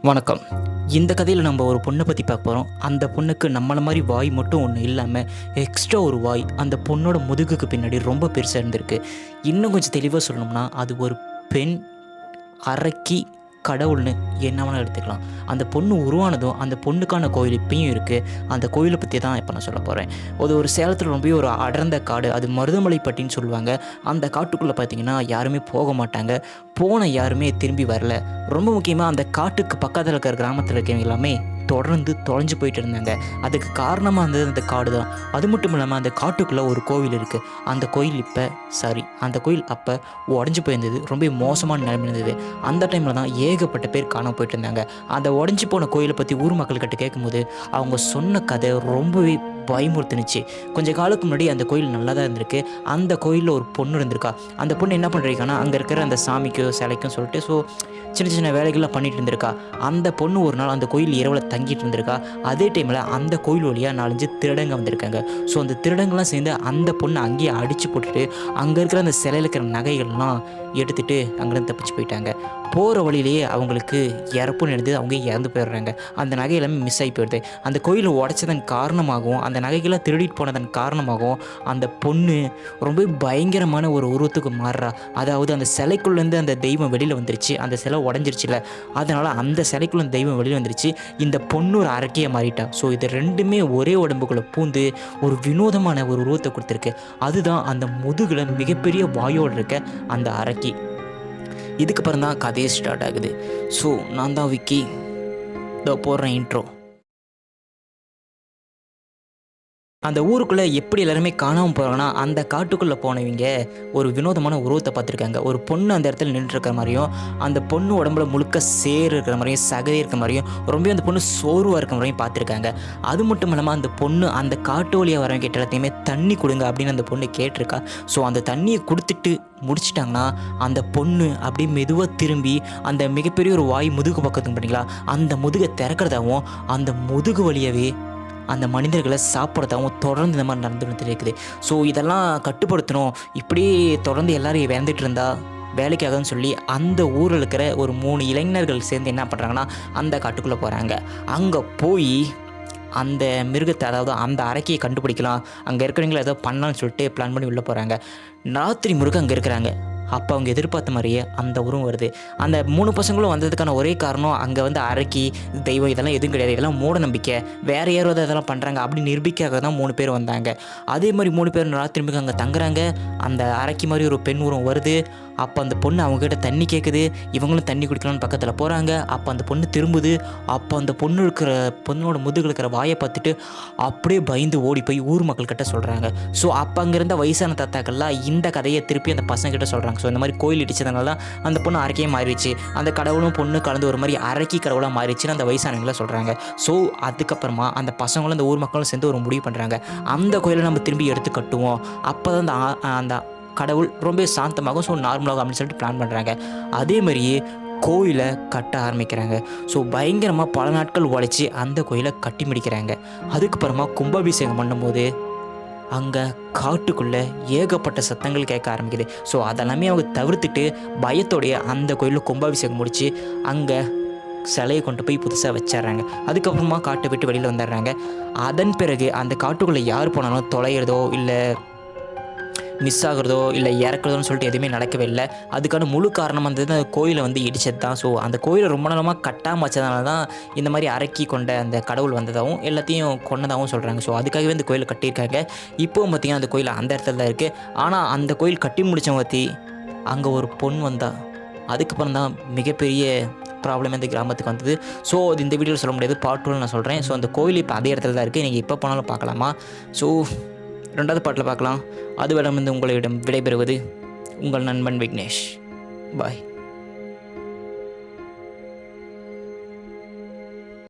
வணக்கம். இந்த கதையில் நம்ம ஒரு பொண்ணை பற்றி பார்க்க போகிறோம். அந்த பொண்ணுக்கு நம்மளை மாதிரி வாய் மட்டும் ஒன்று இல்லாமல் எக்ஸ்ட்ரா ஒரு வாய் அந்த பொண்ணோட முதுகுக்கு பின்னாடி ரொம்ப பெருசாக இருந்திருக்கு. இன்னும் கொஞ்சம் தெளிவாக சொல்லணும்னா அது ஒரு பெண் அரக்கி கடவுள்னு என்ன வேணால் எடுத்துக்கலாம். அந்த பொண்ணு உருவானதும் அந்த பொண்ணுக்கான கோயில் இப்பயும் இருக்குது. அந்த கோயிலை பற்றி தான் இப்போ நான் சொல்ல போகிறேன். ஒரு சேலத்தில் ரொம்ப ஒரு அடர்ந்த காடு, அது மருதமலைப்பட்டின்னு சொல்லுவாங்க. அந்த காட்டுக்குள்ளே பார்த்திங்கன்னா யாருமே போக மாட்டாங்க. போன யாருமே திரும்பி வரல. ரொம்ப முக்கியமாக அந்த காட்டுக்கு பக்கத்தில் இருக்கிற கிராமத்தில் இருக்கிறவங்க எல்லாமே தொடர்ந்து தொலைஞ்சு போயிட்டு இருந்தாங்க. அதுக்கு காரணமாக இருந்தது அந்த காடு தான். அது மட்டும் இல்லாமல் அந்த காட்டுக்குள்ளே ஒரு கோவில் இருக்குது. அந்த கோயில் அந்த கோயில் அப்போ உடஞ்சி போயிருந்தது. ரொம்ப மோசமான நிலைமை இருந்தது. அந்த டைமில் தான் ஏகப்பட்ட பேர் காணாமல் போயிட்டு இருந்தாங்க. அந்த உடஞ்சி போன கோயிலை பற்றி ஊர் மக்கள்கிட்ட கேட்கும்போது அவங்க சொன்ன கதை ரொம்பவே பயமுறுத்துனுச்சு. கொஞ்சம் காலத்துக்கு முன்னாடி அந்த கோயில் நல்லா தான் இருந்திருக்கு. அந்த கோயிலில் ஒரு பொண்ணு இருந்திருக்கா. அந்த பொண்ணு என்ன பண்ணுறீங்கன்னா அங்கே இருக்கிற அந்த சாமிக்கும் சிலைக்கும் சொல்லிட்டு சின்ன சின்ன வேலைகள்லாம் பண்ணிட்டு இருந்திருக்கா. அந்த பொண்ணு ஒரு நாள் அந்த கோயில் இரவில் தங்கிட்டு இருந்திருக்கா. அதே டைமில் அந்த கோயில் வழியாக 4-5 திருடங்க வந்திருக்காங்க. அந்த திருடங்கள்லாம் சேர்ந்து அந்த பொண்ணை அங்கேயே அடித்து போட்டுட்டு அங்கே இருக்கிற அந்த சிலையில் இருக்கிற நகைகள்லாம் எடுத்துகிட்டு அங்கேருந்து தப்பிச்சு போயிட்டாங்க. போகிற வழியிலேயே அவங்களுக்கு இறப்புன்னு எழுந்து அவங்க இறந்து போயிடுறாங்க. அந்த நகை எல்லாமே மிஸ் ஆகி போயிடுது. அந்த கோயிலை உடைச்சதன் காரணமாகவும் அந்த நகைகளாக திருடிட்டு போனதன் காரணமாகவும் அந்த பொண்ணு ரொம்ப பயங்கரமான ஒரு உருவத்துக்கு மாறுறா. அதாவது அந்த சிலைக்குள்ளேருந்து அந்த தெய்வம் வெளியில் வந்துருச்சு. அந்த சிலை உடஞ்சிருச்சுல, அதனால் அந்த சிலைக்குள்ள தெய்வம் வெளியில் வந்துருச்சு. இந்த பொண்ணு ஒரு அரக்கையை மாறிட்டா. இது ரெண்டுமே ஒரே உடம்புக்குள்ளே பூந்து ஒரு வினோதமான ஒரு உருவத்தை கொடுத்துருக்கு. அதுதான் அந்த முதுகில் மிகப்பெரிய வாயோடு இருக்க அந்த அரக்கி. இதுக்கப்புறம் தான் கதையே ஸ்டார்ட் ஆகுது. நான் தான் விக்கி. போடுறேன் இன்ட்ரோ. அந்த ஊருக்குள்ளே எப்படி எல்லாருமே காணாமல் போகிறாங்கன்னா, அந்த காட்டுக்குள்ளே போனவங்க ஒரு வினோதமான உருவத்தை பார்த்துருக்காங்க. ஒரு பொண்ணு அந்த இடத்துல நின்றுருக்கிற மாதிரியும், அந்த பொண்ணு உடம்புல முழுக்க சேறு இருக்கிற மாதிரியும், சகதி இருக்கிற மாதிரியும், ரொம்ப அந்த பொண்ணு சோர்வாக இருக்கிற மாதிரியும் பார்த்துருக்காங்க. அது மட்டும் இல்லாமல் அந்த பொண்ணு அந்த காட்டு வழியாக வரவங்க கிட்ட எல்லாத்தையுமே தண்ணி கொடுங்க அப்படின்னு அந்த பொண்ணு கேட்டிருக்கா. அந்த தண்ணியை கொடுத்துட்டு முடிச்சிட்டாங்கன்னா அந்த பொண்ணு அப்படியே மெதுவாக திரும்பி அந்த மிகப்பெரிய ஒரு வாய் முதுகு பக்கத்துக்கு பண்ணிங்களா, அந்த முதுகை திறக்கிறதாகவும் அந்த முதுகு வழியாகவே அந்த மனிதர்களை சாப்பிட்றதாகவும் தொடர்ந்து இந்த மாதிரி நடந்துட்டு இருக்குது. இதெல்லாம் கட்டுப்படுத்தணும். இப்படியே தொடர்ந்து எல்லோரும் இறந்துட்டு இருந்தால் வேலைக்காகன்னு சொல்லி அந்த ஊரில் இருக்கிற ஒரு 3 இளைஞர்கள் சேர்ந்து என்ன பண்ணுறாங்கன்னா அந்த காட்டுக்குள்ளே போகிறாங்க. அங்கே போய் அந்த மிருகத்தை, அதாவது அந்த அரக்கியை கண்டுபிடிக்கலாம், அங்கே இருக்கிறவங்கள ஏதோ பண்ணலான்னு சொல்லிட்டு பிளான் பண்ணி உள்ளே போகிறாங்க. ராத்திரி முருகன் அங்கே இருக்கிறாங்க. அப்போ அவங்க எதிர்பார்த்த மாதிரியே அந்த உருவம் வருது. அந்த 3 பசங்களும் வந்ததுக்கான ஒரே காரணம் அங்கே வந்து அரக்கி தெய்வம் இதெல்லாம் எதுவும் கிடையாது, இதெல்லாம் மூட நம்பிக்கை, வேறு யாரோ அதெல்லாம் பண்ணுறாங்க அப்படின்னு நிரூபிக்காக தான் 3 பேர் வந்தாங்க. அதே மாதிரி 3 பேர் ராத்திரி மிக அங்கே தங்குறாங்க. அந்த அரக்கி மாதிரி ஒரு பெண் உருவம் வருது. அப்போ அந்த பொண்ணு அவங்ககிட்ட தண்ணி கேட்குது. இவங்களும் தண்ணி குடிக்கலாம்னு பக்கத்தில் போகிறாங்க. அப்போ அந்த பொண்ணு திரும்புது. அப்போ அந்த பொண்ணோட முதுகில் இருக்கிற வாயை பார்த்துட்டு அப்படியே பயந்து ஓடி போய் ஊர் மக்கள்கிட்ட சொல்கிறாங்க. அப்போ அங்கே இருந்த வயசான தாத்தாக்கள்லாம் இந்த கதையை திருப்பி அந்த பசங்கிட்ட சொல்கிறாங்க. இந்த மாதிரி கோயில் இடிச்சதுனால அந்த பொண்ணு அரக்கையே மாறிடுச்சு, அந்த கடவுளும் பொண்ணு கலந்து ஒரு மாதிரி அரக்கி கடவுளாக மாறிடுச்சுன்னு அந்த வயசானவங்களை சொல்கிறாங்க. அதுக்கப்புறமா அந்த பசங்களும் அந்த ஊர் மக்களும் சேர்ந்து ஒரு முடிவு பண்ணுறாங்க. அந்த கோயிலை நம்ம திரும்பி எடுத்து கட்டுவோம், அப்போ தான் அந்த கடவுள் ரொம்ப சாந்தமாகும், நார்மலாகும் அப்படின்னு சொல்லிட்டு பிளான் பண்ணுறாங்க. அதே மாதிரியே கோயிலை கட்ட ஆரம்பிக்கிறாங்க. பயங்கரமாக பல நாட்கள் உழைச்சி அந்த கோயிலை கட்டி முடிக்கிறாங்க. அதுக்கப்புறமா கும்பாபிஷேகம் பண்ணும்போது அங்கே காட்டுக்குள்ளே ஏகப்பட்ட சத்தங்கள் கேட்க ஆரம்பிக்குது. அதெல்லாமே அவங்க தவிர்த்துட்டு பயத்தோடைய அந்த கோயிலில் கும்பாபிஷேகம் முடித்து அங்கே சிலையை கொண்டு போய் புதுசாக வச்சிட்றாங்க. அதுக்கப்புறமா காட்டை விட்டு வெளியில் வந்துடுறாங்க. அதன் பிறகு அந்த காட்டுக்குள்ளே யார் போனாலும் தொலைகிறதோ இல்லை மிஸ் ஆகுறதோ இல்லை இறக்குறதோன்னு சொல்லிட்டு எதுவுமே நடக்கவே இல்லை. அதுக்கான முழு காரணம் வந்து அந்த கோயிலை வந்து இடிச்சது தான். அந்த கோயிலை ரொம்ப நாளமாக கட்டாமல் வச்சதுனால தான் இந்த மாதிரி அரக்கி கொண்ட அந்த கடவுள் வந்ததாகவும் எல்லாத்தையும் கொண்டதாகவும் சொல்கிறாங்க. அதுக்காகவே இந்த கோயிலை கட்டியிருக்காங்க. இப்போவும் பார்த்திங்கன்னா அந்த கோயில் அந்த இடத்துல தான் இருக்குது. ஆனால் அந்த கோயில் கட்டி முடித்த பற்றி அங்கே ஒரு பொண்ணு வந்தால் அதுக்கப்புறம் தான் மிகப்பெரிய ப்ராப்ளம் இந்த கிராமத்துக்கு வந்தது. அது இந்த வீடியோவில் சொல்ல முடியாது, பார்ட் 2 நான் சொல்கிறேன். அந்த கோயில் இப்போ அதே இடத்துல தான் இருக்குது. நீங்கள் எப்போ போனாலும் பார்க்கலாமா. 2வது பாட்டில் பார்க்கலாம். அதுவரை உங்களிடம் விடைபெறுவது உங்கள் நண்பன் விக்னேஷ். பாய்.